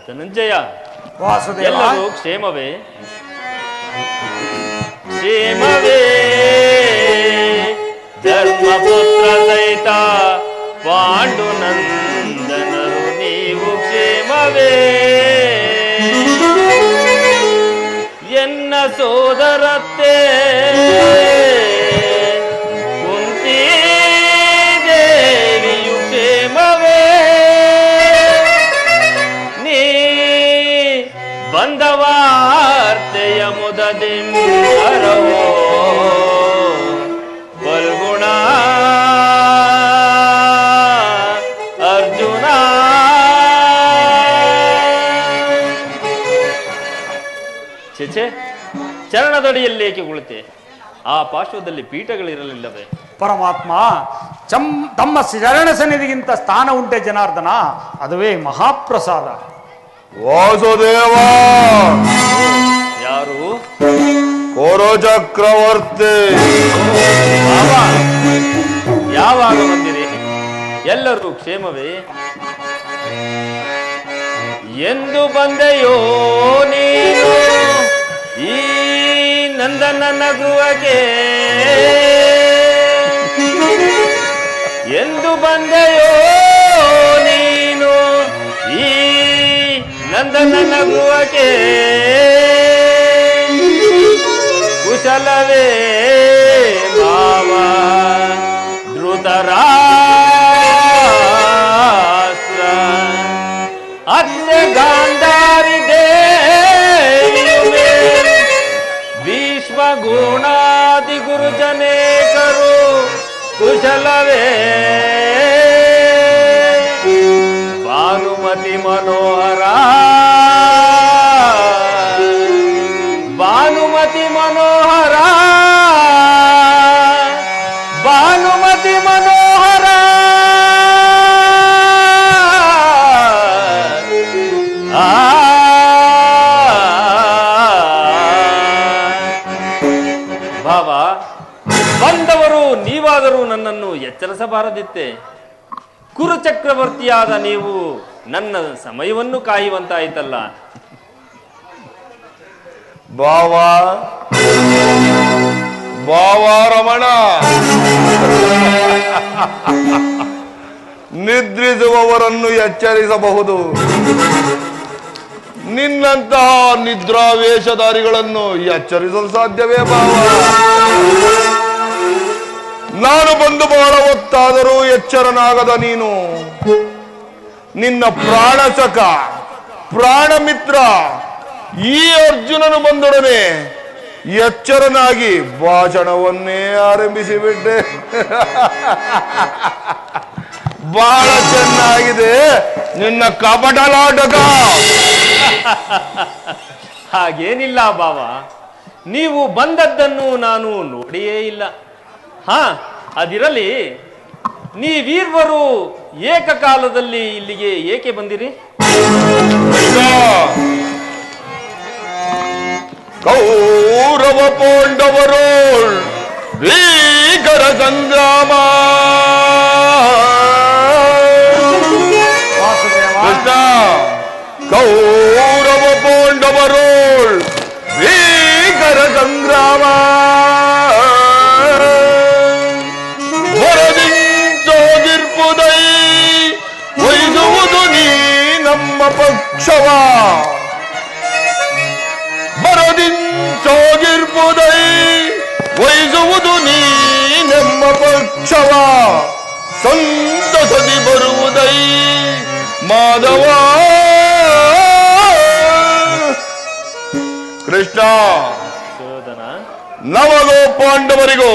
ಧನಂಜಯ, ವಾಸುದೇವ, ಎಲ್ಲರೂ ಕ್ಷೇಮವೇ? ಕ್ಷೇಮವೇ ಧರ್ಮಪುತ್ರ ಸಹಿತ ಪಾಂಡುನಂದನರು ನೀವು ಕ್ಷೇಮವೇ? ಎನ್ನ ಸೋದರತ್ತೆ ಕುಂತಿ ದೇವಿಯು ಕ್ಷೇಮವೇ? ನೀ ಬಂದವಾರ್ತೆಯ ಮುದದಿಂಬರವೋ ಫಲ್ಗುಣ ಅರ್ಜುನ. ಚೇಚೆ, ಚರಣದಡಿಯಲ್ಲಿ ಏಕೆ ಕುಳಿತೆ? ಆ ಪಾರ್ಶ್ವದಲ್ಲಿ ಪೀಠಗಳಿರಲಿಲ್ಲವೇ? ಪರಮಾತ್ಮ, ತಮ್ಮ ಶರಣ ಸನ್ನಿಧಿಗಿಂತ ಸ್ಥಾನ ಉಂಟೆ ಜನಾರ್ದನ, ಅದುವೇ ಮಹಾಪ್ರಸಾದ. ವಾಸುದೇವ, ಯಾರು? ಕೋರೋ ಚಕ್ರವರ್ತಿ. ಯಾವಾಗ ಬಂದಿರಿ? ಎಲ್ಲರೂ ಕ್ಷೇಮವೇ? ಎಂದು ಬಂದೆಯೋ ನೀನು ಈ ನಂದನ ಗೃಹಕ್ಕೆ? ಎಂದು ಬಂದೆಯೋ ನೀನು ಈ ನಂದನ ಗೃಹಕ್ಕೆ? ಕುಶಲವೇ ಭಾವ ಧೃತರಾಷ್ಟ್ರ ಅತ್ತೆ ಗಾಂಧಾರಿ ದೇವಿಯುವೆ ಭೀಷ್ಮ ಗುಣಾದಿ ಗುರುಜನೇಕರು ಕುಶಲವೇ? ಭಾನುಮತಿ ಮನೋಹರ, ಭಾನುಮತಿ ಮನೋಹರ, ಭಾನುಮತಿ ಮನೋಹರ. ಭಾವ, ಬಂದವರು ನೀವಾದರೂ ನನ್ನನ್ನು ಎಚ್ಚರಿಸಬಾರದಿತ್ತೆ? ಕುರುಚಕ್ರವರ್ತಿಯಾದ ನೀವು ನನ್ನ ಸಮಯವನ್ನು ಕಾಯುವಂತಾಯಿತಲ್ಲ. ಬಾವಾ ರಮಣ, ನಿದ್ರಿಸುವವರನ್ನು ಎಚ್ಚರಿಸಬಹುದು, ನಿನ್ನಂತಹ ನಿದ್ರಾವೇಶಧಾರಿಗಳನ್ನು ಎಚ್ಚರಿಸಲು ಸಾಧ್ಯವೇ ಬಾವ? ನಾನು ಬಂದು ಬಹಳ ಹೊತ್ತಾದರೂ ಎಚ್ಚರನಾಗದ ನೀನು ನಿನ್ನ ಪ್ರಾಣಸಖ ಪ್ರಾಣಮಿತ್ರ ಈ ಅರ್ಜುನನು ಬಂದೊಡನೆ ಎಚ್ಚರನಾಗಿ ಭಾಷಣವನ್ನೇ ಆರಂಭಿಸಿಬಿಟ್ಟೆ. ಬಹಳ ಚೆನ್ನಾಗಿದೆ ನಿನ್ನ ಕಪಟಲಾಟಕ. ಹಾಗೇನಿಲ್ಲ ಬಾವ, ನೀವು ಬಂದದ್ದನ್ನು ನಾನು ನೋಡಿಯೇ ಇಲ್ಲ. ಹಾ, ಅದಿರಲಿ, ನೀವೀರ್ವರು ಏಕಕಾಲದಲ್ಲಿ ಇಲ್ಲಿಗೆ ಏಕೆ ಬಂದಿರಿ? ಕೌರವ ಪಾಂಡವರು ಭೀಕರ ಸಂಗ್ರಾಮ. ಕೃಷ್ಣ, ಕೌರವ ಪಾಂಡವರು ಭೀಕರ ಸಂಗ್ರಾಮ. ಹೊರದಿಂಚೋಗಿರ್ಪುದೈ ಒಯ್ದುವುದು ನೀ ನಮ್ಮ ಪಕ್ಷವ. ಬರದಿಂಚೋಗಿರ್ಪುದೈ ವಹಿಸುವುದು ನೀ ನಮ್ಮ ಪಕ್ಷವ. ಸಂತಸದಿ ಬರುವುದೈ ಮಾಧವ. ಕೃಷ್ಣ, ನಮಗೋ ಪಾಂಡವರಿಗೂ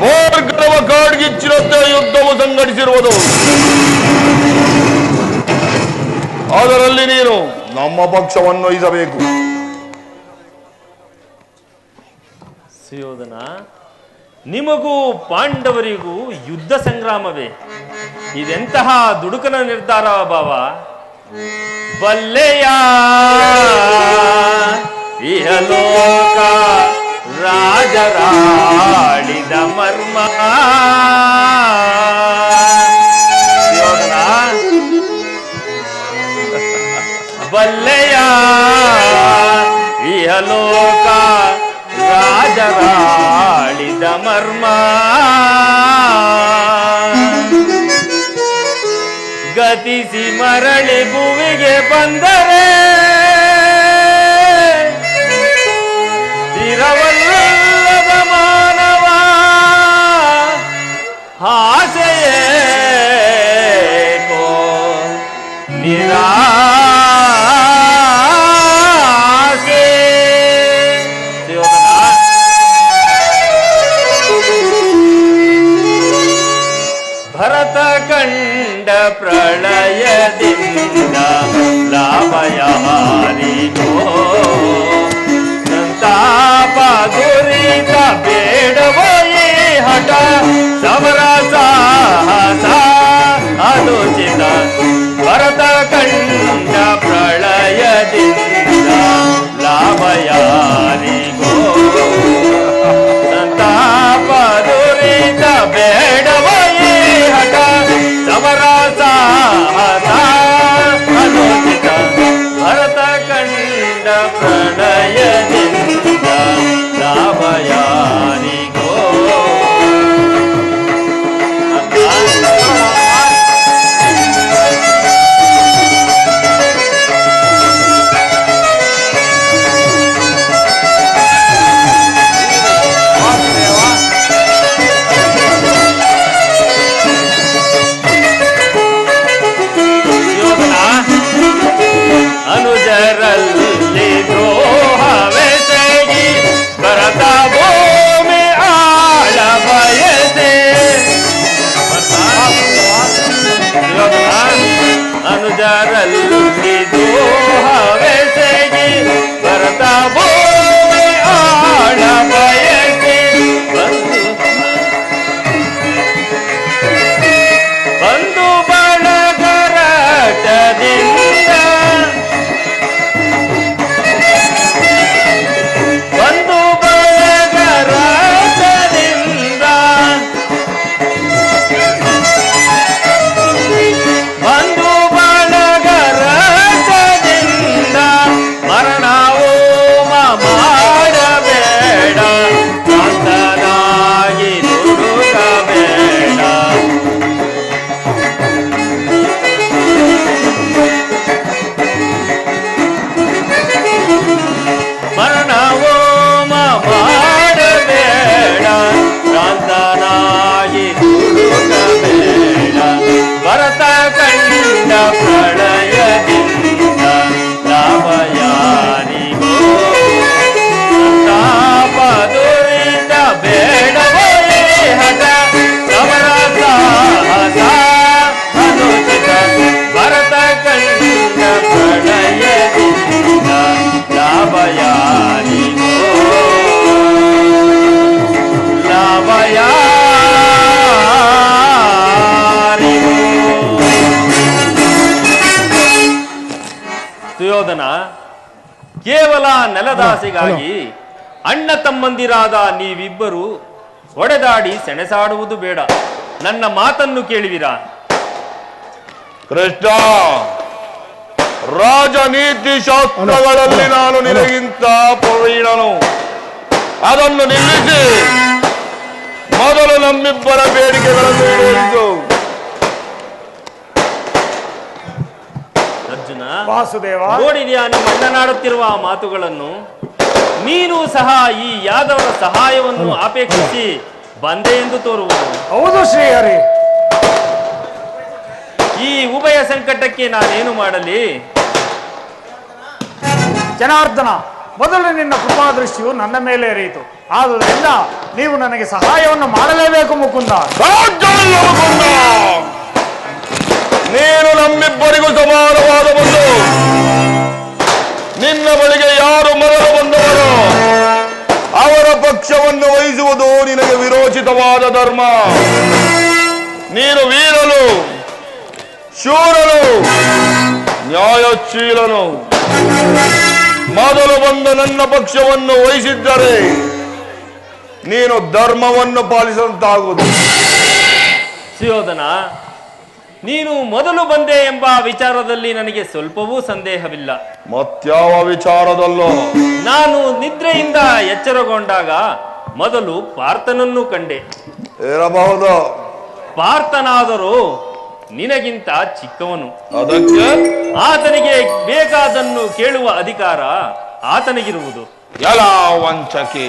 ಭಾರ್ಗವ ಕಾಡ್ಗಿಚ್ಚಿನಂತೆ ಯುದ್ಧವು ಸಂಘಟಿಸಿರುವುದು. ಅದರಲ್ಲಿ ನೀನು ನಮ್ಮ ಪಕ್ಷವನ್ನು ವಹಿಸಬೇಕು. ಸುಯೋಧನ, ನಿಮಗೂ ಪಾಂಡವರಿಗೂ ಯುದ್ಧ ಸಂಗ್ರಾಮವೇ? ಇದೆಂತಹ ದುಡುಕನ ನಿರ್ಧಾರ ಭಾವ? ಬಲ್ಲೆಯ ಇಹಲೋಕ ರಾಜರಾಳಿದ ಮರ್ಮ. ಸುಯೋಧನ, ತಾಳಿದ ಮರ್ಮ ಗತಿಸಿ ಮರಳಿ ಭುವಿಗೆ ಬಂದರೆ ಸ್ಥಿರವಲ್ಲದ ಮಾನವ ಆಸೆಯೇಕೋ ನಿರಾಸೆ. ಭರತ ಕಂಡ ಪ್ರಳಯದಿಂದ ಲಾಭಯಾರಿಗೋ ಸಂತಾಪ ದುರಿತ ಬೇಡವೋ ಈ ಹಠ ಸಮರ ಸಾಹಸ ಅನುಚಿತ. ಭರತ ಕಂಡ ಪ್ರಳಯದಿಂದ ಲಾಭಯಾರಿಗೋ ಸಂತಾಪ ದುರಿತ ಬೇಡವೋ ಈ ಹಠ ಸಮರ ಸಾಹಸ ಅನುಚಿತ. ಭರತ ಕಂಡ ಪ್ರಳಯದಿಂದ ಲಾಭಯಾರಿಗೋ. ಅನುಜರಲ್ಲಿ ದ್ರೋಹವೆಸಗಿ ಭರತ ಭೂಮಿ ಆಳ ಬಯಸೆ. ಅನುಜರಲ್ಲಿ ದ್ರೋಹವೆಸಗಿ ಭರತ ಭೂಮಿ ಆಳ ಬಯಸೆ. ಬಂಧು ಬಳಗರಟದಿಂದ ಬಂಧು ಬಳಗರಟದಿಂದ ಬಂಧು ಬಳಗರಟದಿಂದ ಮರಣವೂ ಮಾಡಬೇಡ ಶಾಂತನಾಗಿ ದುಡುಕಬೇಡ. ಮರಣವೋ ಮಾಡಬೇಡ ಶಾಂತನಾಗಿ ದುಡುಕಬೇಡ. ಭರತ ಕಂಡ ಪ್ರಳಯದಿಂದ ಲಾಭಯಾರಿಗೋ ಸಂತಾಪ ದುರಿತ ಬೇಡವೋ ಈ ಹಠ ಸಮರ ಸಾಹಸ ಅನುಚಿತ. ಭರತ ಕಂಡ ಪ್ರಳಯದಿಂದ ಲಾಭಯಾರಿಗೋ ಲಾಭಯಾರಿಗೋ. ಸುಯೋಧನ, ಕೇವಲ ನೆಲದಾಸೆಗಾಗಿ ಅಣ್ಣ ತಮ್ಮಂದಿರಾದ ನೀವಿಬ್ಬರು ಒಡೆದಾಡಿ ಸೆಣಸಾಡುವುದು ಬೇಡ. ನನ್ನ ಮಾತನ್ನು ಕೇಳುವಿರಾ? ಕೃಷ್ಣ, ರಾಜನೀತಿ ಶಾಸ್ತ್ರಗಳಲ್ಲಿ ನಾನು ನಿನಗಿಂತ ಪ್ರವೀಣನು. ಅದನ್ನು ನಿಲ್ಲಿಸಿ ಮೊದಲು ನಮ್ಮಿಬ್ಬರ ಬೇಡಿಕೆಗಳನ್ನು ಈಡೇರಿಸು. ಅರ್ಜುನ, ವಾಸುದೇವ, ನೋಡಿದ್ಯಾ ನಿಮ್ಮ ಅಣ್ಣನಾಡುತ್ತಿರುವ ಆ ಮಾತುಗಳನ್ನು? ನೀನು ಸಹ ಈ ಯಾದವರ ಸಹಾಯವನ್ನು ಅಪೇಕ್ಷಿಸಿ ಬಂದೆ ಎಂದು ತೋರುವುದು. ಹೌದು ಶ್ರೀಹರಿ. ಈ ಉಭಯ ಸಂಕಟಕ್ಕೆ ನಾನೇನು ಮಾಡಲಿ? ಜನಾರ್ದನ, ಮೊದಲು ನಿನ್ನ ಕೃಪಾದೃಷ್ಟಿಯು ನನ್ನ ಮೇಲೆ ಇರಿಯಿತು. ಆದುದರಿಂದ ನೀವು ನನಗೆ ಸಹಾಯವನ್ನು ಮಾಡಲೇಬೇಕು ಮುಕುಂದ. ರಾಜ್ಯವಿಲ್ಲ ಮುಕುಂದ. ನೀನು ನಮ್ಮಿಬ್ಬರಿಗೂ ಸಮಾನವಾದ ಬಂದು ನಿನ್ನ ಬಳಿಗೆ ಯಾರು ಮೊದಲು ಬಂದವರು ಅವರ ಪಕ್ಷವನ್ನು ವಹಿಸುವುದು ನಿನಗೆ ವಿರೋಚಿತವಾದ ಧರ್ಮ. ನೀನು ವೀರನು, ಶೂರನು, ನ್ಯಾಯಶೀಲನು. ಮೊದಲು ಬಂದ ನನ್ನ ಪಕ್ಷವನ್ನು ವಹಿಸಿದ್ದರೆ ನೀನು ಧರ್ಮವನ್ನು ಪಾಲಿಸಿದಂತಾಗುವುದು. ಸುಯೋಧನ, ನೀನು ಮೊದಲು ಬಂದೆ ಎಂಬ ವಿಚಾರದಲ್ಲಿ ನನಗೆ ಸ್ವಲ್ಪವೂ ಸಂದೇಹವಿಲ್ಲ. ಮತ್ಯಾವ ವಿಚಾರದಲ್ಲೋ? ನಾನು ನಿದ್ರೆಯಿಂದ ಎಚ್ಚರಗೊಂಡಾಗ ಮೊದಲು ಪಾರ್ಥನನ್ನು ಕಂಡೆ. ಇರಬಹುದು. ಪಾರ್ಥನಾದರೂ ನಿನಗಿಂತ ಚಿಕ್ಕವನು. ಅದಕ್ಕೆ ಆತನಿಗೆ ಬೇಕಾದನ್ನು ಕೇಳುವ ಅಧಿಕಾರ ಆತನಿಗಿರುವುದು. ಎಲ್ಲ ವಂಚಕಿ.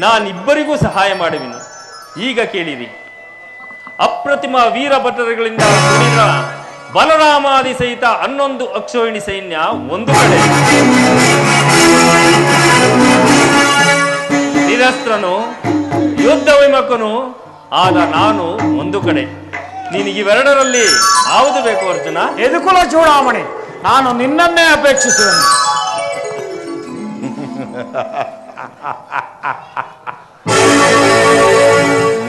ನಾನಿಬ್ಬರಿಗೂ ಸಹಾಯ ಮಾಡುವೆನು. ಈಗ ಕೇಳಿರಿ. ಅಪ್ರತಿಮ ವೀರಭಟರುಗಳಿಂದ ಕೂಡಿದ ಬಲರಾಮಾದಿ ಸಹಿತ 11 ಅಕ್ಷೋಹಿಣಿ ಸೈನ್ಯ ಒಂದು ಕಡೆ, ನಿರಸ್ತ್ರನು ಯುದ್ಧ ವಿಮುಖನು ಆದ ನಾನು ಒಂದು ಕಡೆ. ನಿನಗಿವೆರಡರಲ್ಲಿ ಯಾವುದು ಬೇಕು ಅರ್ಜುನ? ಯದುಕುಲ ಚೂಡಾಮಣಿ, ನಾನು ನಿನ್ನನ್ನೇ ಅಪೇಕ್ಷಿಸುವೆನು.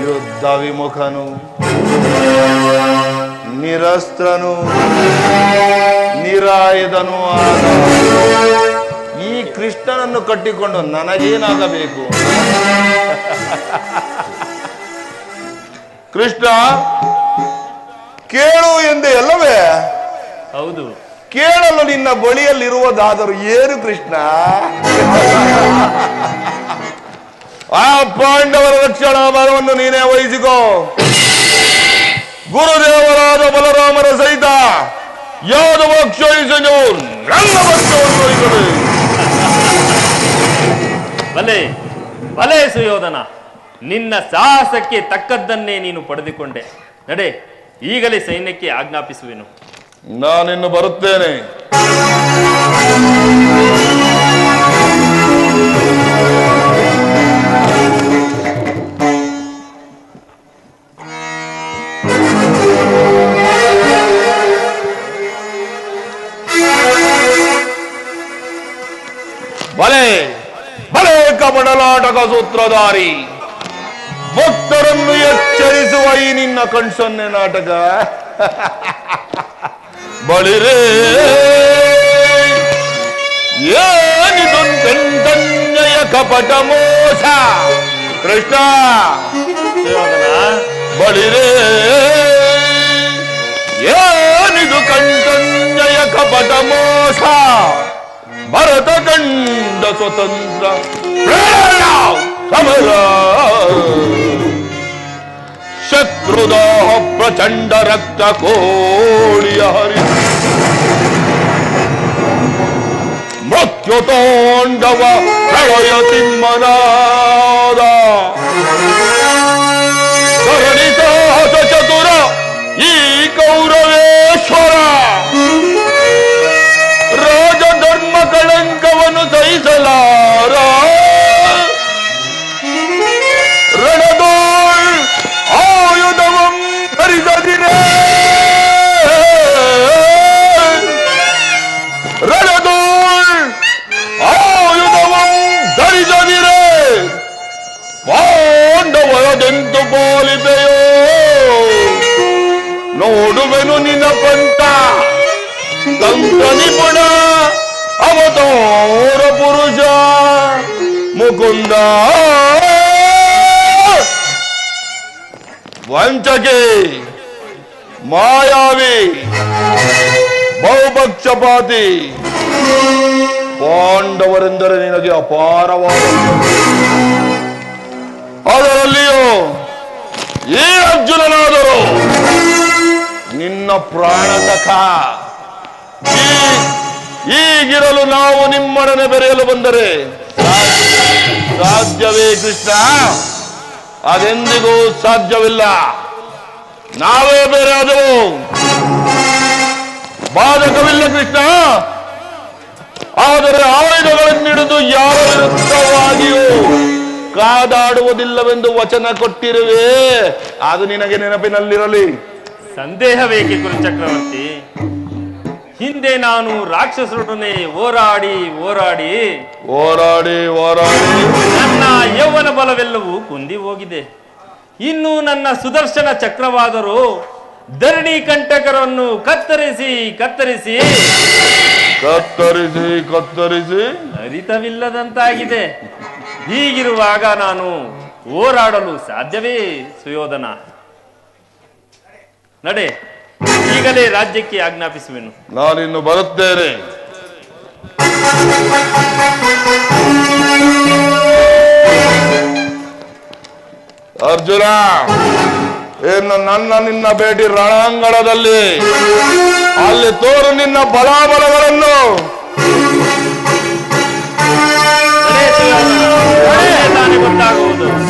ಯುದ್ಧ ವಿಮುಖನು, ನಿರಸ್ತ್ರನು, ನಿರಾಯುಧನು ಆದ ಈ ಕೃಷ್ಣನನ್ನು ಕಟ್ಟಿಕೊಂಡು ನನಗೇನಾಗಬೇಕು? ಕೃಷ್ಣ ಕೇಳು ಎಂದೇ ಅಲ್ಲವೇ? ಹೌದು. ಕೇಳಲು ನಿನ್ನ ಬಳಿಯಲ್ಲಿರುವುದಾದರೂ ಏನು ಕೃಷ್ಣ? ಆ ಪಾಂಡವರ ರಕ್ಷಣಾ ಭಾರವನ್ನು ನೀನೇ ವಹಿಸಿಕೋ. ಗುರುದೇವರಾದ ಬಲರಾಮರ ಸಹಿತ ಯಾದವ ಕ್ಷಯಿಸಲು ನನ್ನ ಪಕ್ಷವನ್ನು ವಹಿಸದೆ. ಭಲೆ ಭಲೆ ಸುಯೋಧನ, ನಿನ್ನ ಸಾಹಸಕ್ಕೆ ತಕ್ಕದ್ದನ್ನೇ ನೀನು ಪಡೆದುಕೊಂಡೆ. ನಡೆ, ಈಗಲೇ ಸೈನ್ಯಕ್ಕೆ ಆಜ್ಞಾಪಿಸುವೆನು. ನಾನಿನ್ನು ಬರುತ್ತೇನೆ. ಭಲೆ ಭಲೆ ಕಪಟಲಾಟಕ ಸೂತ್ರಧಾರಿ, ಭಕ್ತರನ್ನು ಎಚ್ಚರಿಸುವ ಈ ನಿನ್ನ ಕಣ್ಸೊನ್ನೆ ನಾಟಕ. ಬಳಿರೇ ಏನಿದು ಕಂಟನ್ಯಯ ಕಪಟ ಮೋಸ. ಕೃಷ್ಣ ಬಳಿರೇ ಏನಿದು ಕಂಟನ್ಯಯ ಕಪಟ ಮೋಸ. ಭರತ ಕಂಡ ಸ್ವತಂತ್ರ ಸಮರ, ಶತ್ರುದಾಹ ಪ್ರಚಂಡ ರಕ್ತ ಕೋಳಿಯ ಹರಿ, ಮೃತ್ಯುತಾಂಡವ ಪ್ರಳಯ ತಿಮ್ಮನಾದ, ಧರಣಿ ಸಾಹಸ ಚತುರ ಈ ಕೌರವೇಶ್ವರ, ರಾಜಧರ್ಮ ಕಳಂಕವನ್ನು ಸಹಿಸಲಾರ, ರಣದೋಳ್ ಆಯುಧವಂ ಧರಿಸದಿರೇ, ರಣದೋಳ್ ಆಯುಧವಂ ಧರಿಸದಿರೇ, ಪಾಂಡವರದೆಂದು ಪಾಲಿಪೆಯೋ ನೋಡುವೆನು ನಿನ್ನ ಪಂಥ. ತಂತ್ರ ನಿಪುಣ ಅವತಾರ ಪುರುಷ ಮುಕುಂದ. ವಂಚಕಿ, ಮಾಯಾವಿ, ಬಹುಪಕ್ಷಪಾತಿ, ಪಾಂಡವರೆಂದರೆ ನಿನಗೆ ಅಪಾರವಾದ, ಅದರಲ್ಲಿಯೂ ಈ ಅರ್ಜುನನಾದರೂ ನಿನ್ನ ಪ್ರಾಣ ಸಖ. ಈಗಿರಲು ನಾವು ನಿಮ್ಮೊಡನೆ ಬೆರೆಯಲು ಬಂದರೆ ಸಾಧ್ಯವೇ ಕೃಷ್ಣ? ಅದೆಂದಿಗೂ ಸಾಧ್ಯವಿಲ್ಲ. ನಾವೇ ಬೇರೆ ಆದವು, ಬಾಧಕವಿಲ್ಲ ಕೃಷ್ಣ. ಆದರೆ ಆಯುಧಗಳನ್ನಿಡಿದು ಯಾವ ವಿರುದ್ಧವಾಗಿಯೂ ಕಾದಾಡುವುದಿಲ್ಲವೆಂದು ವಚನ ಕೊಟ್ಟಿರುವೆ. ಅದು ನಿನಗೆ ನೆನಪಿನಲ್ಲಿರಲಿ. ಸಂದೇಹವೇಕೆ ಕುರುಚಕ್ರವರ್ತಿ? ಹಿಂದೆ ನಾನು ರಾಕ್ಷಸರೊಡನೆ ಹೋರಾಡಿ ಹೋರಾಡಿ ಹೋರಾಡಿ ಹೋರಾಡಿ ನನ್ನ ಯೌವನ ಬಲವೆಲ್ಲವೂ ಕುಂದಿ ಹೋಗಿದೆ. ಇನ್ನು ನನ್ನ ಸುದರ್ಶನ ಚಕ್ರವಾದರೂ ಧರಣಿ ಕಂಟಕರನ್ನು ಕತ್ತರಿಸಿ ಕತ್ತರಿಸಿ ಕತ್ತರಿಸಿ ಕತ್ತರಿಸಿ ಅರಿತವಿಲ್ಲದಂತಾಗಿದೆ. ಹೀಗಿರುವಾಗ ನಾನು ಹೋರಾಡಲು ಸಾಧ್ಯವೇ ಸುಯೋಧನ? ನಡೆ, ಈಗಲೇ ರಾಜ್ಯಕ್ಕೆ ಆಜ್ಞಾಪಿಸುವೆನು. ನಾನಿನ್ನು ಬರುತ್ತೇನೆ. ಅರ್ಜುನ, ಇನ್ನು ನಿನ್ನ ಭೇಟಿ ರಣಾಂಗಣದಲ್ಲಿ ಅಲ್ಲಿ ತೋರು ನಿನ್ನ ಬಲಾಬಲಗಳನ್ನು.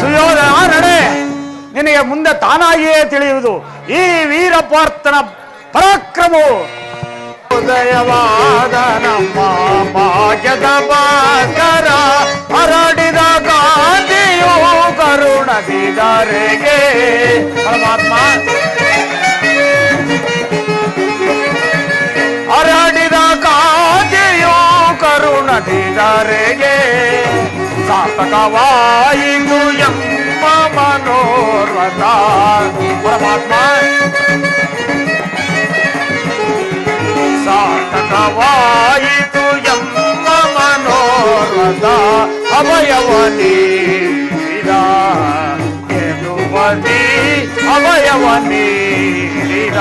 ಸುಯೋಧನ ನಡೆ, ನಿನಗೆ ಮುಂದೆ ತಾನಾಗಿಯೇ ತಿಳಿಯುವುದು ಈ ವೀರಪಾರ್ಥನ ಪರಾಕ್ರಮವು. ಉದಯವಾದ ನಮ್ಮ ಭಾಗ್ಯದ ಭಾಸ್ಕರ ಹರಡಿದ ಗಾಂಧಿಯು ಕರುಣದಿದರೆಗೆ. ಪರಮಾತ್ಮ ಹರಡಿದ ಗಾಂಧಿಯು ಕರುಣದಿದರೆಗೆ ಸಾರ್ಥಕವಾಯಿತು ಎಂಬ ಮನೋರಥ. ಪರಮಾತ್ಮ ಸಾರ್ಥಕವಾಯಿತು ಎಂಬ ಮನೋರಥ. ಅಭಯವ ನೀಡಿದ ಯದುಪತಿ, ಅಭಯವ ನೀಡಿದ.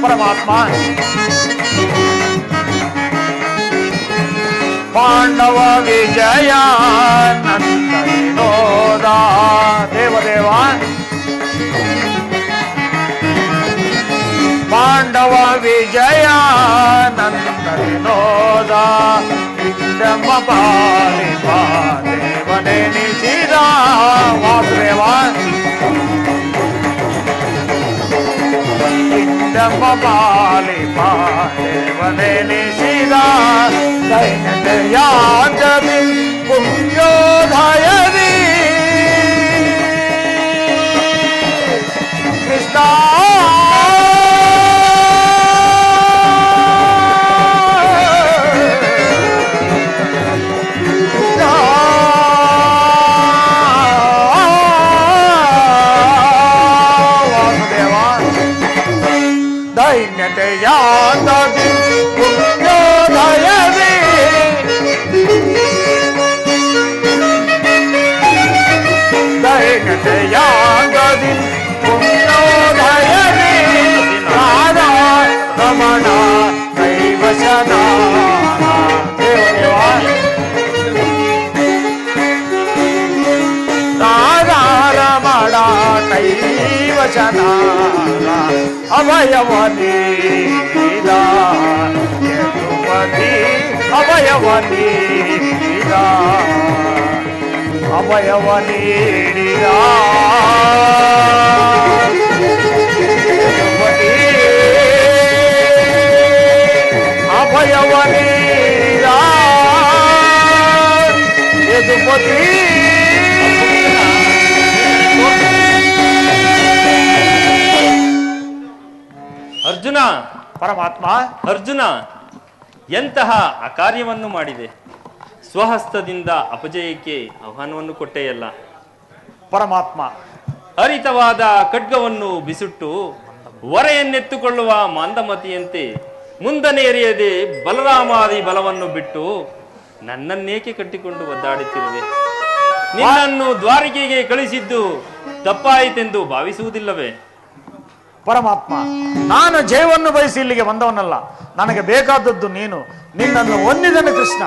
ಪರಮಾತ್ಮ ಪಾಂಡವ ವಿಜಯ ನಂದ ವಿನೋದ. ದೇವದೇವ ಪಾಂಡವ ವಿಜಯ ನಂದ ವಿನೋದ. ಇಂದಮ್ಮ ಪಾಲಿಪ ದೇವನೆನಿಸಿದ. ವಾಸುದೇವ ಇಂದಮ್ಮ ಪಾಲಿಪ ದೇವನೆನಿಸಿದ. ದೈನ್ಯಯಾಂಜಲಿ ಪುಣ್ಯೋದಯದಿ ಕೃಷ್ಣ ದೈನ್ಯತೆಯಾಂದದಿ ಪುಣ್ಯೋದಯದಿ ದೈನ್ಯತೆಯಾಂದದಿ ಪುಣ್ಯೋದಯದಿ ರಾಧಾ ರಮಣ ದೈವಶನ. ದೇವದೇವ ರಾಧಾ ರಮಣ ದೈವಶನ ಅಭಯವ ನೀಡಿದ ಯದುಪತಿ. ಅಭಯವ ನೀಡಿದ, ಅಭಯವ ನೀಡಿದ ಯದುಪತಿ. ಅಭಯವ ನೀಡಿದ ಯದುಪತಿ. ಅರ್ಜುನ, ಪರಮಾತ್ಮ ಅರ್ಜುನ ಎಂತಹ ಅಕಾರ್ಯವನ್ನು ಮಾಡಿದೆ. ಸ್ವಹಸ್ತದಿಂದ ಅಪಜಯಕ್ಕೆ ಆಹ್ವಾನವನ್ನು ಕೊಟ್ಟೆಯಲ್ಲ. ಪರಮಾತ್ಮ ಹರಿತವಾದ ಖಡ್ಗವನ್ನು ಬಿಸುಟ್ಟು ಹೊರೆಯನ್ನೆತ್ತುಕೊಳ್ಳುವ ಮಾಂದಮತಿಯಂತೆ ಮುಂದನೇರಿಯದೆ ಬಲರಾಮಾದಿ ಬಲವನ್ನು ಬಿಟ್ಟು ನನ್ನನ್ನೇಕೆ ಕಟ್ಟಿಕೊಂಡು ಒದ್ದಾಡುತ್ತಿರುವೆ. ನಿನ್ನನ್ನು ದ್ವಾರಕೆಗೆ ಕಳಿಸಿದ್ದು ತಪ್ಪಾಯಿತೆಂದು ಭಾವಿಸುವುದಿಲ್ಲವೇ? ಪರಮಾತ್ಮ, ನಾನು ಜಯವನ್ನು ಬಯಸಿ ಇಲ್ಲಿಗೆ ಬಂದವನಲ್ಲ. ನನಗೆ ಬೇಕಾದದ್ದು ನೀನು. ನಿನ್ನನ್ನು ಹೊಂದಿದನು ಕೃಷ್ಣ.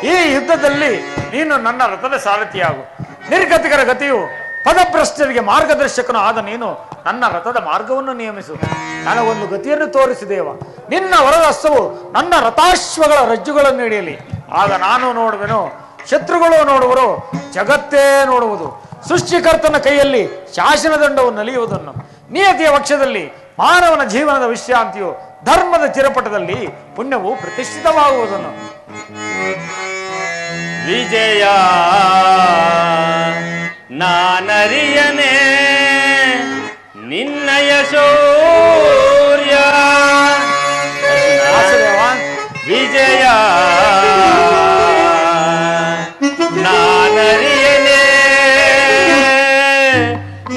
ಈ ಯುದ್ಧದಲ್ಲಿ ನೀನು ನನ್ನ ರಥದ ಸಾರಥಿಯಾಗು. ನಿರ್ಗತಿಕರ ಗತಿಯು ಪದಭ್ರಷ್ಟರಿಗೆ ಮಾರ್ಗದರ್ಶಕನು ಆದ ನೀನು ನನ್ನ ರಥದ ಮಾರ್ಗವನ್ನು ನಿಯಮಿಸು. ನನಗೊಂದು ಗತಿಯನ್ನು ತೋರಿಸಿದೇವ. ನಿನ್ನ ವರದ ಹಸ್ತವು ನನ್ನ ರಥಾಶ್ವಗಳ ರಜ್ಜುಗಳನ್ನು ಹಿಡಿಯಲಿ. ಆಗ ನಾನು ನೋಡುವೆನು, ಶತ್ರುಗಳು ನೋಡುವರು, ಜಗತ್ತೇ ನೋಡುವುದು. ಸೃಷ್ಟಿಕರ್ತನ ಕೈಯಲ್ಲಿ ಶಾಸನದಂಡವು ನಲಿಯುವುದನ್ನು, ನಿಯತಿಯ ಪಕ್ಷದಲ್ಲಿ ಮಾನವನ ಜೀವನದ ವಿಶ್ರಾಂತಿಯು, ಧರ್ಮದ ಚಿರಪಟದಲ್ಲಿ ಪುಣ್ಯವು ಪ್ರತಿಷ್ಠಿತವಾಗುವುದನ್ನು. ವಿಜಯ ನಾನರಿಯನೆ ನಿನ್ನಯ ಶೌರ್ಯ. ವಿಜಯ ನಾನರಿಯನೆ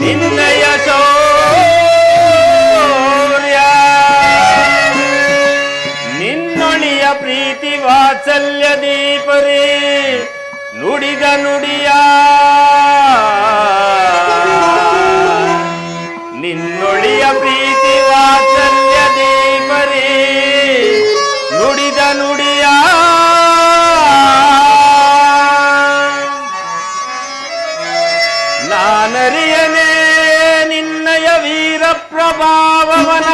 ನಿನ್ನಯ ಶೌರ್ಯ. ನಿನ್ನೊಳಿಯ ಪ್ರೀತಿ ವಾತ್ಸಲ್ಯ ದೀಪರಿ ನುಡಿದ ನುಡಿಯ. ನಿನ್ನೊಳಿಯ ಪ್ರೀತಿ ವಾತ್ಸಲ್ಯ ದೀಪರಿ ನುಡಿದ ನುಡಿಯ. ನಾನರಿಯನೇ ನಿನ್ನಯ ವೀರ ಪ್ರಭಾವವನ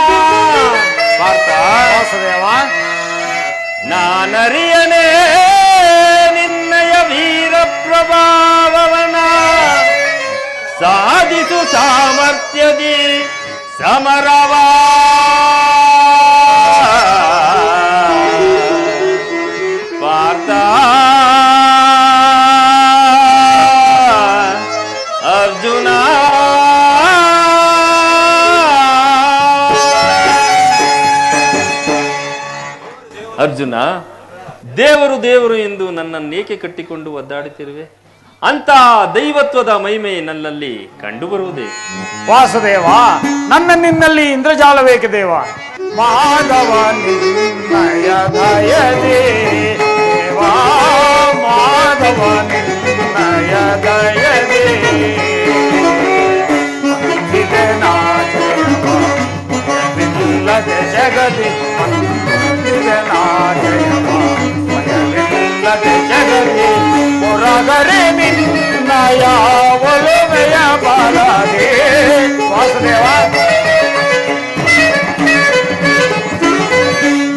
ಪಾರ್ಥ. ವಾಸುದೇವ, ನಾನರಿಯನೇ ನಿನ್ನಯ ವೀರ ಪ್ರಭಾವವನ ಸಾಧಿಸು ಸಾಮರ್ಥ್ಯದಿ ಸಮರವ. ಪಾರ್ಥ ಅರ್ಜುನ ಅರ್ಜುನ, ದೇವರು ದೇವರು ಎಂದು ನನ್ನನ್ನೇಕೆ ಕಟ್ಟಿಕೊಂಡು ಒದ್ದಾಡುತ್ತಿರುವೆ? ಅಂತ ದೈವತ್ವದ ಮಹಿಮೆ ನನ್ನಲ್ಲಿ ಕಂಡುಬರುವುದೇ? ವಾಸುದೇವ, ನನ್ನ ನಿನ್ನಲ್ಲಿ ಇಂದ್ರಜಾಲ ಬೇಕೆ ದೇವ. ಮಾಧವ ನಿನ್ನಯ ದಯದೇ ದೇವಾ, ಮಾಧವ ನಿನ್ನಯ ದಯದೇ ಭಯವಿಲ್ಲದೆ ಜಗದಿ, ಭಯವಿಲ್ಲದೆ ಜಗದಿ ಹೊರಗರೆ ನಿನ್ನಯ ಒಲುಮೆಯ ಬಾಲದೆ. ವಾಸುದೇವ,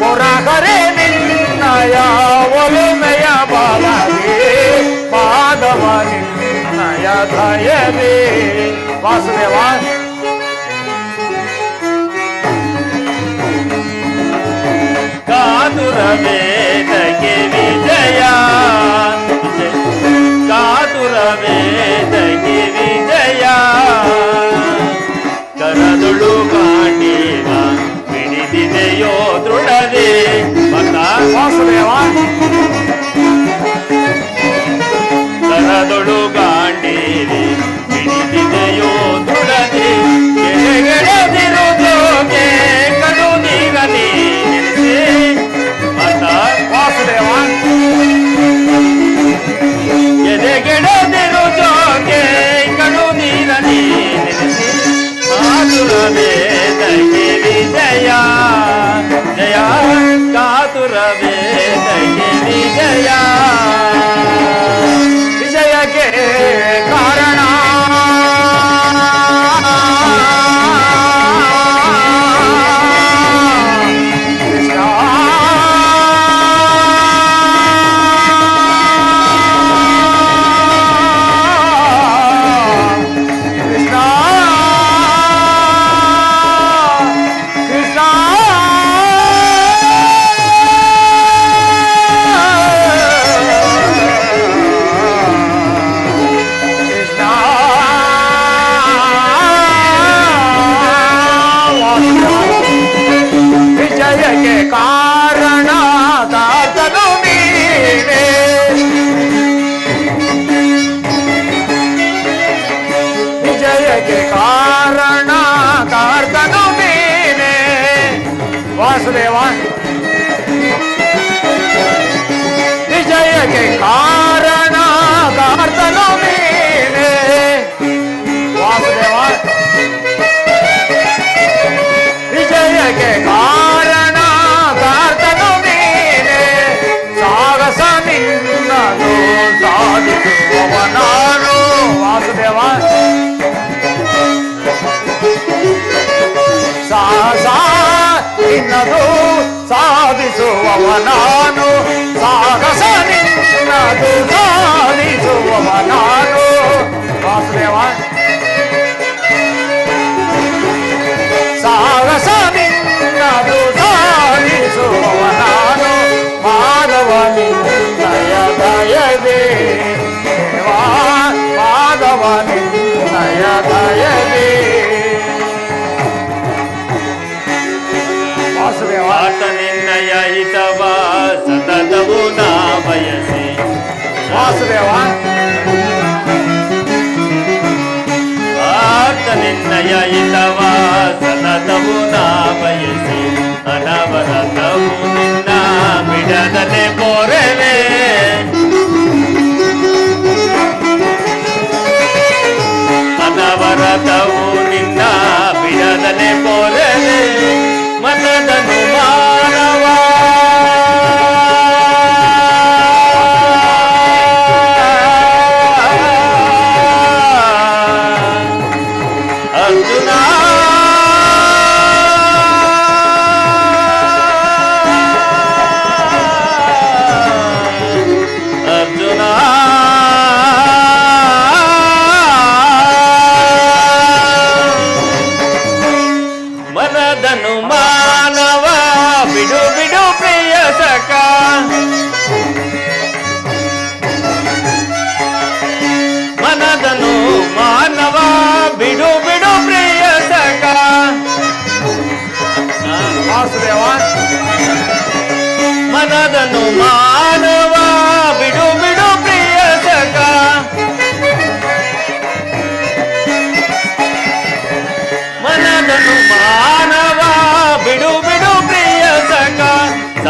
ಹೊರಗರೆ ನಿನ್ನಯ ಒಲುಮೆಯ ಬಾಲದೆ ಮಾಧವ ನಿನ್ನಯ ದಯದೇ. ವಾಸುದೇವ, ಕಾತುರ ವೇದಕ್ಕೆ ವಿಜಯ, ಕಾತುರ ವೇದಕ್ಕೆ ವಿಜಯ, ಕರದುಳು ಕಾಂಡೀವ ಹಿಡಿದಿದೆಯೋ ದೃಢದೆ. ವಾಸುದೇವ, ಕರದೊಳು ಗಾಂಡೀವಿ ಹಿಡಿದಿದೆಯೋ ದೃಢದೆ, ಕೆಳಗೆಳೆದಿರು ಜೋಗೆ ಕಡು ನೀರ ನೀರಿಸಿ. ವಾಸುದೇವ, ಎದೆಗೆಳೆದಿರು ಜೋಗೆ ಕಡು ನೀರ ನೀರಿಸಿ. ಕಾತುರ ವೇದಕ್ಕೆ ವಿಜಯ ಜಯ, ಕಾತುರ ವೇದಕ್ಕೆ ವಿಜಯ. ವಿಜಯಕ್ಕೆ ಕಾರಣ ಕೃಷ್ಣ. ಕೃಷ್ಣ ಕೃಷ್ಣ ವಿಜಯಕ್ಕೆ ಕಾರಣ ದಾತನು ನೀನೇ. ವಿಜಯಕ್ಕೆ ಕಾರಣ ದಾತನು ನೀನೇ. ವಾಸುದೇವ, ವಿಜಯಕ್ಕೆ ಕಾರಣ ದಾತನು ನೀನೇ. ವಾಸುದೇವ, ವಿಜಯಕ್ಕೆ ಕಾರಣ ದಾತನು ನೀನೇ. ಸಾಗಸ ನಿನ್ನದು ಸಾಧಿಸುವವ ನಾನು. ವಾಸುದೇವ, ಸಾಹಸ ನಿನ್ನದು ಸಾಧಿಸುವವ ನಾನು. ಸಾಹಸ ನಿನ್ನದು ಸಾಧಿಸುವವ ನಾನು. ವಾಸುದೇವ, ಸಾಹಸ ನಿನ್ನದು ಸಾಧಿಸುವವ ನಾನು. ಮಾಧವ ನಿನ್ನಯ ದಯದೇ ದೇವಾ, ಮಾಧವ ನಿನ್ನಯ ದಯದೇ. ವಾಸುದೇವ, ಆತ ನಿನ್ನಯ ಹಿತವ ಸತತವು ನಾ ಬಯಸಿ. ವಾಸುದೇವ, ಆತ ನಿನ್ನಯ ಹಿತವ ಸತತವು ನಾ ಬಯಸಿ. ಅನವರತವು ನಿನ್ನ ಬಿಡದನೆ ಪೋರೆವೆ. ಅನವರತವು ನಿನ್ನ ಬಿಡದನೆ ಪೋರೆವೆ. ಮನದನು ಮಾನವ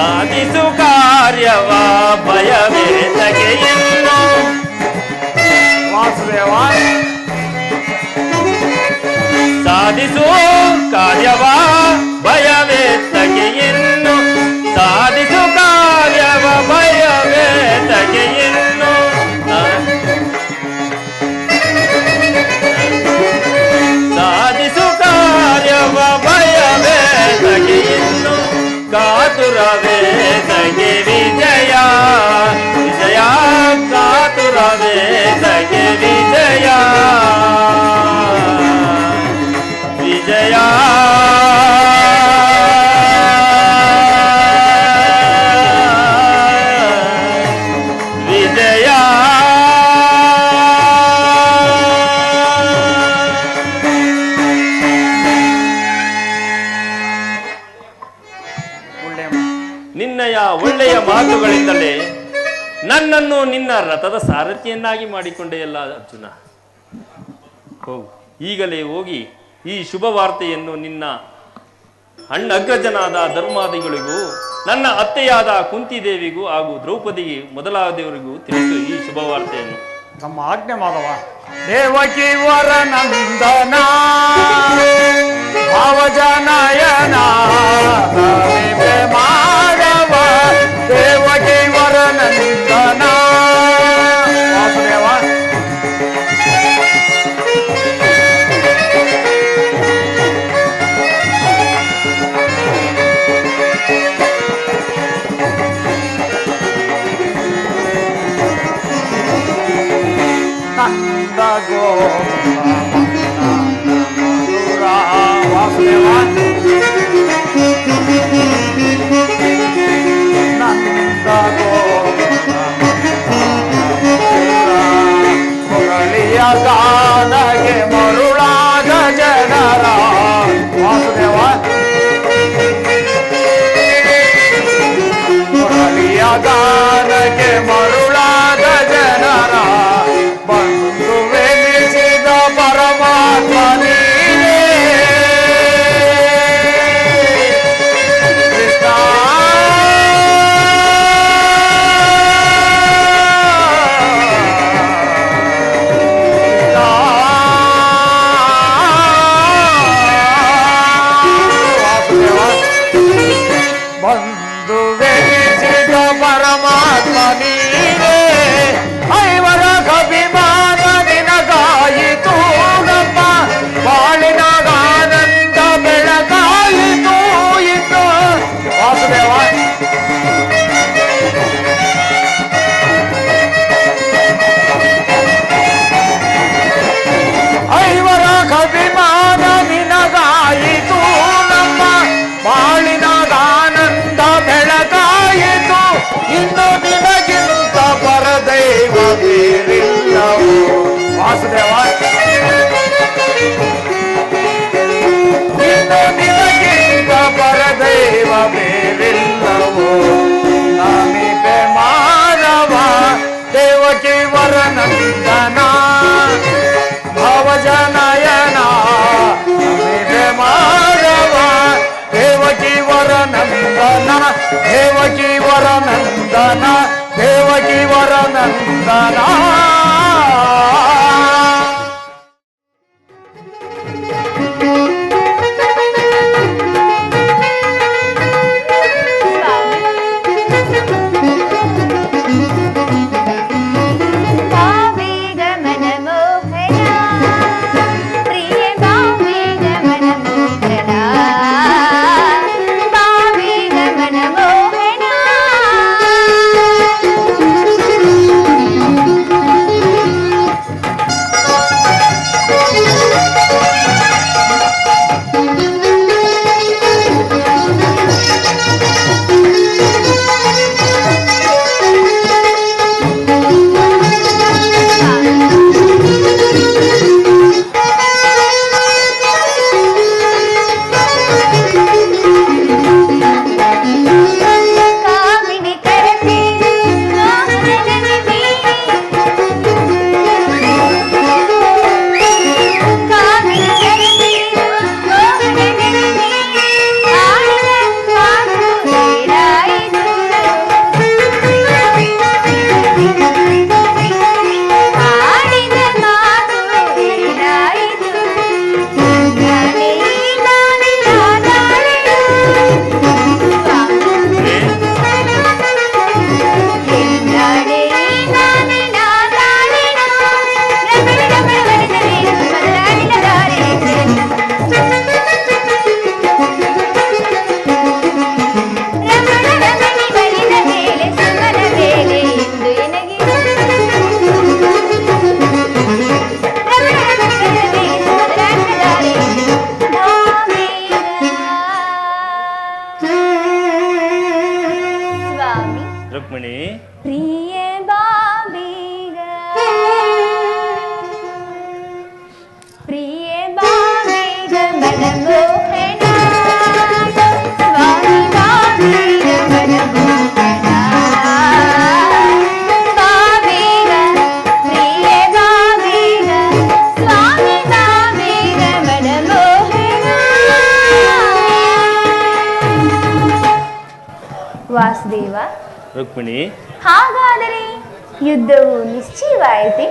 ಸಾಧಿಸು ಕಾರ್ಯವ ಭಯವೇ ತಗೆಯನ್ನು. ವಾಸುದೇವ ಸಾಧಿಸು ಕಾರ್ಯವ ಭಯವೇ ತಗೆಯನ್ನು. ಸಾಧಿಸು ಕಾರ್ಯವ ಭಯವೇ ತಗೆಯನ್ನು. ಸಾಧಿಸು ಕಾರ್ಯವ ಭಯವೇ ತಗೆಯನ್ನು. ಕಾತುರವೇ ತಗೆ ವಿಜಯ ವಿಜಯ. ಕಾತುರವೇ ತಗೆ ವಿಜಯ ವಿಜಯ. ವಿಜಯ ನಿನ್ನಯ ಒಳ್ಳೆಯ ಮಾತುಗಳಿಂದಲೇ ನನ್ನನ್ನು ನಿನ್ನ ರಥದ ಸಾರಥಿಯನ್ನಾಗಿ ಮಾಡಿಕೊಂಡೆಯಲ್ಲ ಅರ್ಜುನ. ಹೋಗು, ಈಗಲೇ ಹೋಗಿ ಈ ಶುಭ ವಾರ್ತೆಯನ್ನು ನಿನ್ನ ಅಗ್ರಜನಾದ ಧರ್ಮಾದಿಗಳಿಗೂ ನನ್ನ ಅತ್ತೆಯಾದ ಕುಂತಿದೇವಿಗೂ ಹಾಗೂ ದ್ರೌಪದಿಗೆ ಮೊದಲಾದವರಿಗೂ ತಿಳಿಸು ಈ ಶುಭ ವಾರ್ತೆಯನ್ನು. ನಮ್ಮ ಆಜ್ಞೆ ಮಾಧವ. ದೇವಕಿ ವರ ನಂದನ ಭಾವಜನಯನ ಮಾಧವ. ದೇವಕಿ ವರ ನಂದನ ವಾಸುದೇವ. ನಂದ ಗೋಪುರ ವಾಸುದೇವ. ನಂದ ಮುರಳಿಯ ಗಾನಗೆ ಮರುಳಾದ ಜನರ ವಾಸುದೇವ. ಮುರಳಿಯ ಗಾನಗೆ ಮರುಳಾದ ಜನರ ಬಂದು ವೆನಿಸಿದ ಪರಮಾತ್ಮ ನೀನೇ ಕೃಷ್ಣ. ಬಂದು ವೆನಿಸಿದ ಪರಮಾತ್ಮ ನೀನೇ. ಐವರ ಅಭಿಮಾನ ನಿನಗಾಯಿತು ನಮ್ಮ ಬಾಳಿನಾಗ ಆನಂದ ಬೆಳಗಾಯಿತು ಇನ್ನು ವಾಸುದೇವ. ಐವರ ಅಭಿಮಾನ ನಿನಗಾಯಿತು ನಮ್ಮ ಬಾಳಿನಾಗ ಆನಂದ ಬೆಳಗಾಯಿತು ಇನ್ನು ನಿನಗಿಂತ ಪರದೈವ ಬೇರಿಲ್ಲವೋ ವಾಸುದೇವ. ಇನ್ನು ನಿನಗಿಂತ ಪರದೈವ ಬೇರಿಲ್ಲವೋ ನಮಿಪೆ ಮಾನವ. ದೇವಕಿ ವರ ನಂದನ ಭಾವಜನಯನ ನಮಿಪೆ ಮಾನವ. ದೇವಕಿ ವರ ನಂದನ ದೇವಕಿ ವರ ನಂದನ ದೇವಕಿ ವರ ನಂದನ. ರುಕ್ಮಿಣಿ, ಹಾಗಾದರೆ ಯುದ್ಧವು ನಿಶ್ಚಯವಾಯಿತೆ.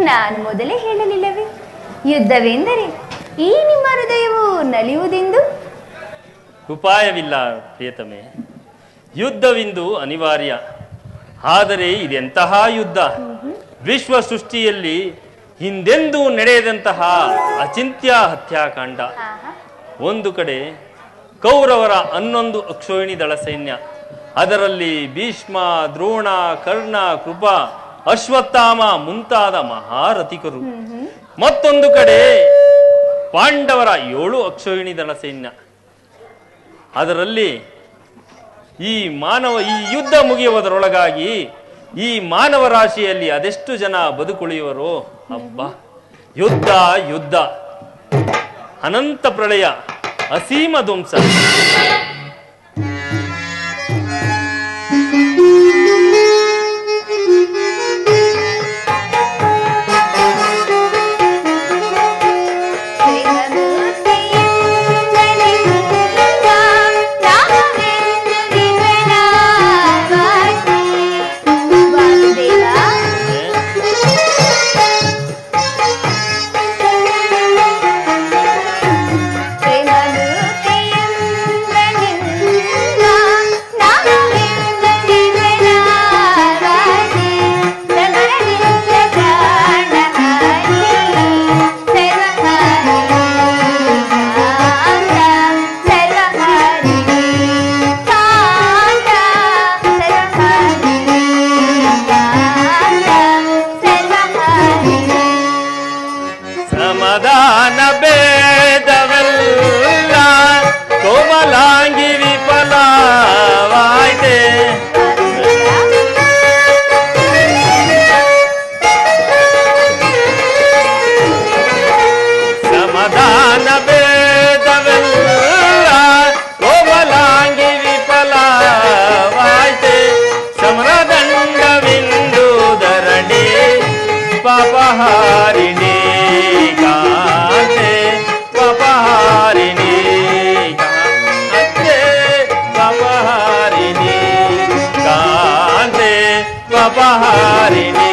ನಾನು ಮೊದಲೇ ಹೇಳಲಿಲ್ಲವೇ, ಯುದ್ಧವೆಂದರೆ ಈ ನಿಮ್ಮ ಹೃದಯವು ನಲಿಯುವುದೆಂದು. ಉಪಾಯವಿಲ್ಲ ಪ್ರಿಯತಮೆ, ಯುದ್ಧವಿಂದು ಅನಿವಾರ್ಯ. ಆದರೆ ಇದೆಂತಹ ಯುದ್ಧ! ವಿಶ್ವ ಸೃಷ್ಟಿಯಲ್ಲಿ ಹಿಂದೆಂದೂ ನಡೆಯದಂತಹ ಅಚಿಂತ್ಯ ಹತ್ಯಾಕಾಂಡ. ಒಂದು ಕಡೆ ಕೌರವರ 11 ಅಕ್ಷೋಹಿಣಿ ದಳ ಸೈನ್ಯ, ಅದರಲ್ಲಿ ಭೀಷ್ಮ, ದ್ರೋಣ, ಕರ್ಣ, ಕೃಪ, ಅಶ್ವತ್ಥಾಮ ಮುಂತಾದ ಮಹಾರಥಿಕರು. ಮತ್ತೊಂದು ಕಡೆ ಪಾಂಡವರ 7 ಅಕ್ಷೋಹಿಣಿ ದಳ ಸೈನ್ಯ, ಅದರಲ್ಲಿ ಈ ಯುದ್ಧ ಮುಗಿಯುವುದರೊಳಗಾಗಿ ಈ ಮಾನವ ರಾಶಿಯಲ್ಲಿ ಅದೆಷ್ಟು ಜನ ಬದುಕುಳಿಯುವರೋ. ಅಬ್ಬಾ, ಯುದ್ಧ ಯುದ್ಧ, ಅನಂತ ಪ್ರಳಯ, ಅಸೀಮ ಧ್ವಂಸ. ಪಾಪಹಾರಿಣಿ ಕಾಂತೆ, ಪಾಪಹಾರಿಣಿ ಕಾಂತೆ, ಪಾಪಹಾರಿಣಿ ಕಾಂತೆ, ಪಾಪಹಾರಿಣಿ.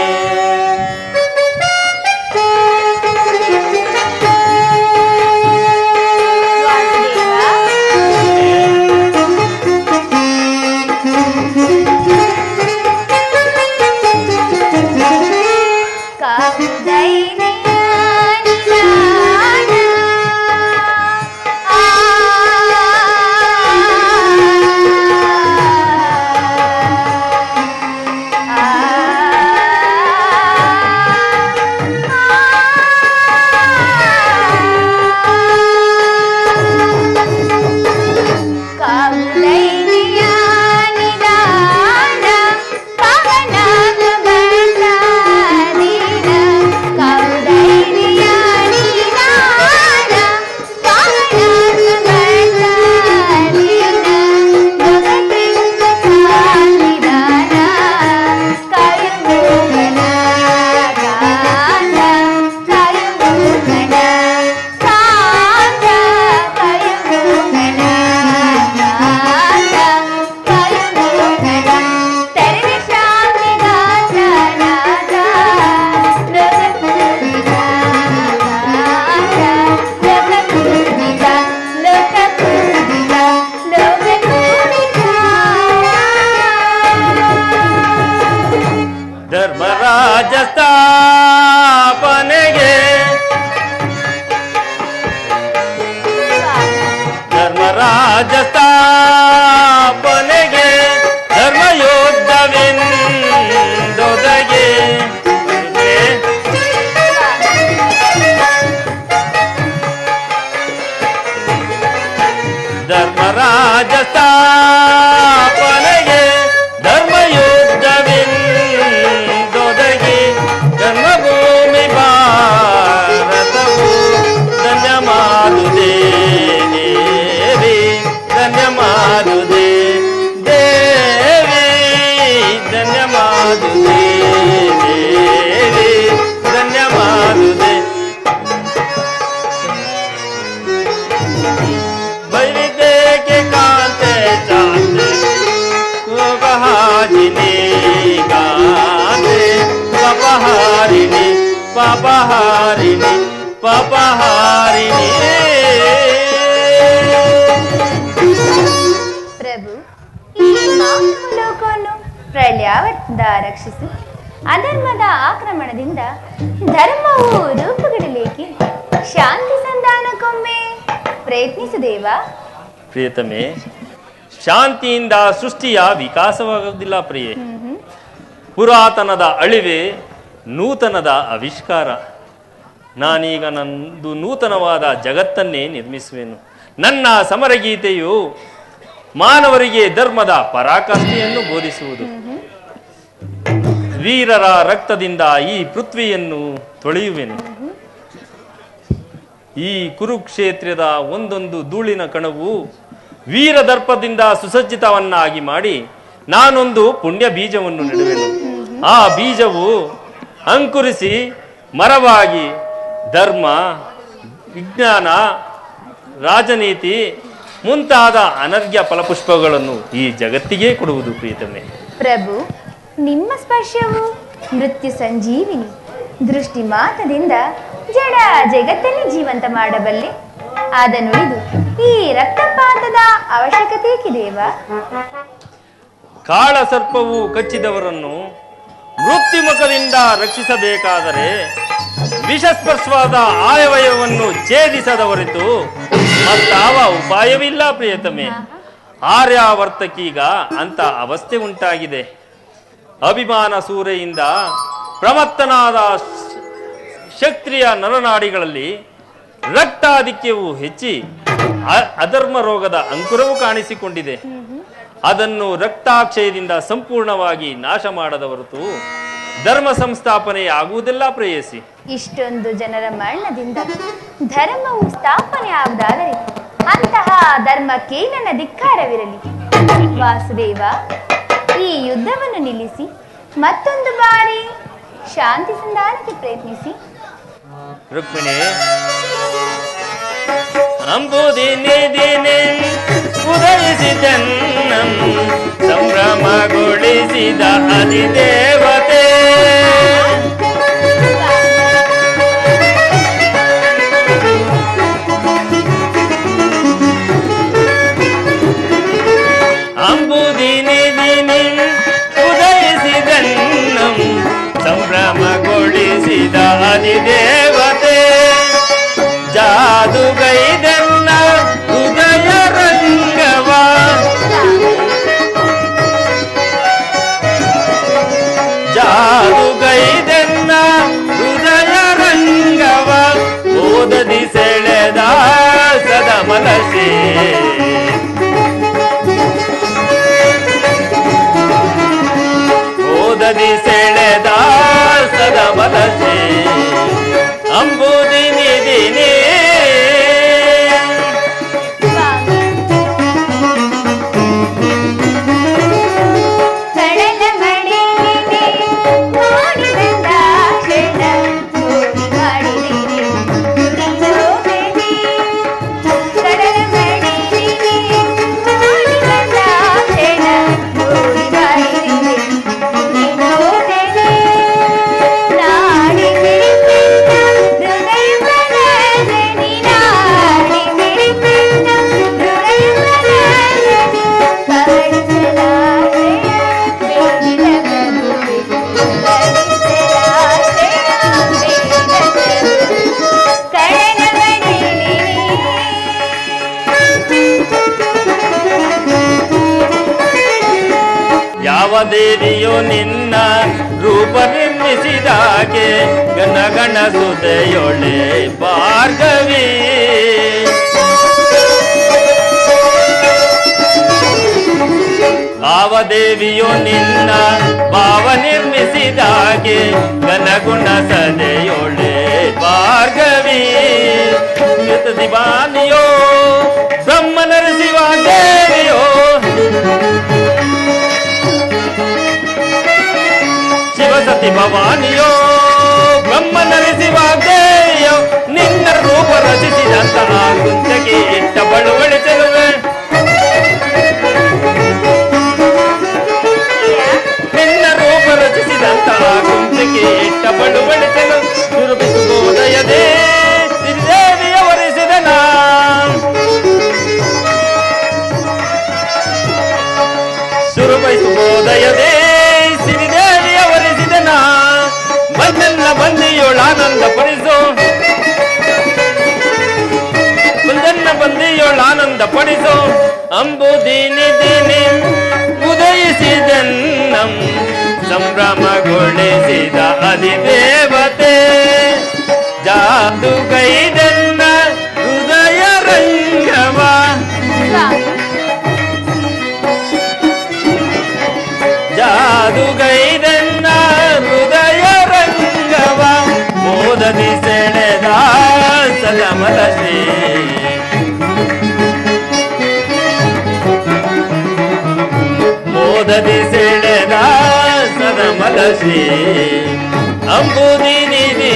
ಪಾಪಹಾರಿಣಿ. ಪ್ರಭು, ಈ ಮಾನವ ಲೋಕವನ್ನು ಪ್ರಳಯಾವರ್ತಿಂದ ರಕ್ಷಿಸಿ ಅಧರ್ಮದ ಆಕ್ರಮಣದಿಂದ ಧರ್ಮವು ರೂಪುಗೊಳ್ಳಲಿಕ್ಕೆ ಶಾಂತಿ ಸಂಧಾನಕ್ಕೊಮ್ಮೆ ಪ್ರಯತ್ನಿಸು ದೇವ. ಪ್ರಿಯತಮೆ, ಶಾಂತಿಯಿಂದ ಸೃಷ್ಟಿಯ ವಿಕಾಸವಾಗುವುದಿಲ್ಲ ಪ್ರಿಯೆ. ಪುರಾತನದ ಅಳಿವೆ ನೂತನದ ಆವಿಷ್ಕಾರ. ನಾನೀಗ ನಂದು ನೂತನವಾದ ಜಗತ್ತನ್ನೇ ನಿರ್ಮಿಸುವೆನು. ನನ್ನ ಸಮರಗೀತೆಯು ಮಾನವರಿಗೆ ಧರ್ಮದ ಪರಾಕಾಷ್ಠೆಯನ್ನು ಬೋಧಿಸುವುದು. ವೀರರ ರಕ್ತದಿಂದ ಈ ಪೃಥ್ವಿಯನ್ನು ತೊಳೆಯುವೆನು. ಈ ಕುರುಕ್ಷೇತ್ರದ ಒಂದೊಂದು ಧೂಳಿನ ಕಣವು ವೀರದರ್ಪದಿಂದ ಸುಸಜ್ಜಿತವನ್ನಾಗಿ ಮಾಡಿ ನಾನೊಂದು ಪುಣ್ಯ ಬೀಜವನ್ನು ನೆಡುವೆನು. ಆ ಬೀಜವು ಅಂಕುರಿಸಿ ಮರವಾಗಿ ಧರ್ಮ, ವಿಜ್ಞಾನ, ರಾಜನೀತಿ ಮುಂತಾದ ಅನರ್ಘ್ಯ ಫಲಪುಷ್ಪಗಳನ್ನು ಈ ಜಗತ್ತಿಗೆ ಕೊಡುವುದು ಪ್ರೀತಮೆ. ಪ್ರಭು, ನಿಮ್ಮ ಸ್ಪರ್ಶವು ಮೃತ್ಯು ಸಂಜೀವಿನಿ. ದೃಷ್ಟಿ ಮಾತದಿಂದ ಜಡ ಜಗತ್ತನ್ನು ಜೀವಂತ ಮಾಡಬಲ್ಲೆ. ಅದನ್ನುಳಿದು ಈ ರಕ್ತಪಾತದ ಅವಶ್ಯಕತೆ ದೇವ. ಕಾಳ ಸರ್ಪವು ಕಚ್ಚಿದವರನ್ನು ಮೃತ್ಯುಮುಖದಿಂದ ರಕ್ಷಿಸಬೇಕಾದರೆ ವಿಷಸ್ಪರ್ಶವಾದ ಆಯವಯವನ್ನು ಛೇದಿಸದ ಹೊರತು ಮತ್ತಾವ ಉಪಾಯವಿಲ್ಲ ಪ್ರಿಯತಮೆ. ಆರ್ಯಾವರ್ತಕೀಗ ಅಂತ ಅವಸ್ಥೆ ಉಂಟಾಗಿದೆ. ಅಭಿಮಾನ ಸೂರೆಯಿಂದ ಪ್ರಮತ್ತನಾದ ಕ್ಷತ್ರಿಯ ನರನಾಡಿಗಳಲ್ಲಿ ರಕ್ತಾಧಿಕ್ಯವು ಹೆಚ್ಚಿ ಅಧರ್ಮ ರೋಗದ ಅಂಕುರವು ಕಾಣಿಸಿಕೊಂಡಿದೆ. ಅದನ್ನು ರಕ್ತಾಕ್ಷಯದಿಂದ ಸಂಪೂರ್ಣವಾಗಿ ನಾಶ ಮಾಡದ ಹೊರತು ಧರ್ಮ ಸಂಸ್ಥಾಪನೆ ಆಗುವುದಿಲ್ಲ ಪ್ರೇಯಸಿ. ಇಷ್ಟೊಂದು ಜನರ ಮರಣದಿಂದ ಧರ್ಮವು ಸ್ಥಾಪನೆ ಆಗುವುದಾದರೆ ಅಂತಹ ಧರ್ಮಕ್ಕೆ ನನ್ನ ಧಿಕ್ಕಾರವಿರಲಿ. ವಾಸುದೇವ, ಈ ಯುದ್ಧವನ್ನು ನಿಲ್ಲಿಸಿ ಮತ್ತೊಂದು ಬಾರಿ ಶಾಂತಿ ಸಂಧಾನಕ್ಕೆ ಪ್ರಯತ್ನಿಸಿ. ರುಕ್ಮಿಣಿ, ಅಂಬುದಿನಿ ದಿನಿ ಉದಯಿಸಿದನ್ನಂ ಸಂಭ್ರಮಗೊಳಿಸಿದ ಅಧಿದೇವತೆ. ಅಂಬುದಿನಿ ದಿನಿ ಉದಯಿಸಿದನ್ನಂ ಸಂಭ್ರಮಗೊಳಿಸಿದ ಅಧಿದೇವತೆ. ಜಾದುಗೈದನ್ನ ಹೃದಯ ರಂಗವ, ಜಾದುಗೈದನ್ನ ಹೃದಯ ರಂಗವ, ಓದದಿ ಸೆಳೆದ ಸದ ಮನಸೆ. ಓದದಿ ಸೆಳೆದ ಸದ ಮನಸೆ. ಅಂಬುದಿನಿ ದಿನಿ ದೇವಿಯು ನಿನ್ನ ರೂಪ ನಿರ್ಮಿಸಿದಾಗೆ ಗಣ ಗಣ ಸುದೆಯೊಳೆ ಭಾರ್ಗವಿ. ಆವ ದೇವಿಯು ನಿನ್ನ ಭಾವ ನಿರ್ಮಿಸಿದಾಗೆ ಗಣಗುಣ ಸದೆಯೊಳೆ ಭಾರ್ಗವಿ. ದಿವಾನಿಯೋ ಬ್ರಹ್ಮ ನರಸಿಂಹ ದೇವಿಯೋ, ಶಿವಸತಿ ಭವಾನಿಯೋ ಬ್ರಹ್ಮ ನರಸಿಂಹದೇವಿಯೋ, ನಿನ್ನ ರೂಪ ರಚಿಸಿದಂತಹ ಕುಂಚಕ್ಕೆ ಇಟ್ಟ ಬಳುವಳಿ ಚೆಲುವೆ. ನಿನ್ನ ರೂಪ ರಚಿಸಿದಂತಹ ಕುಂಚಕ್ಕೆ ಇಟ್ಟ ಬಳುವಳಿ ಚೆಲುವೆ. ನಿರೂಪಿಸುವುದಯದೇ ಸದಮಲ ಶ್ರೀ ಮೋದದಿ ಸೆಳೆದ ಸದಮಲ ಶ್ರೀ ಅಂಬುದಿ ನಿಧಿ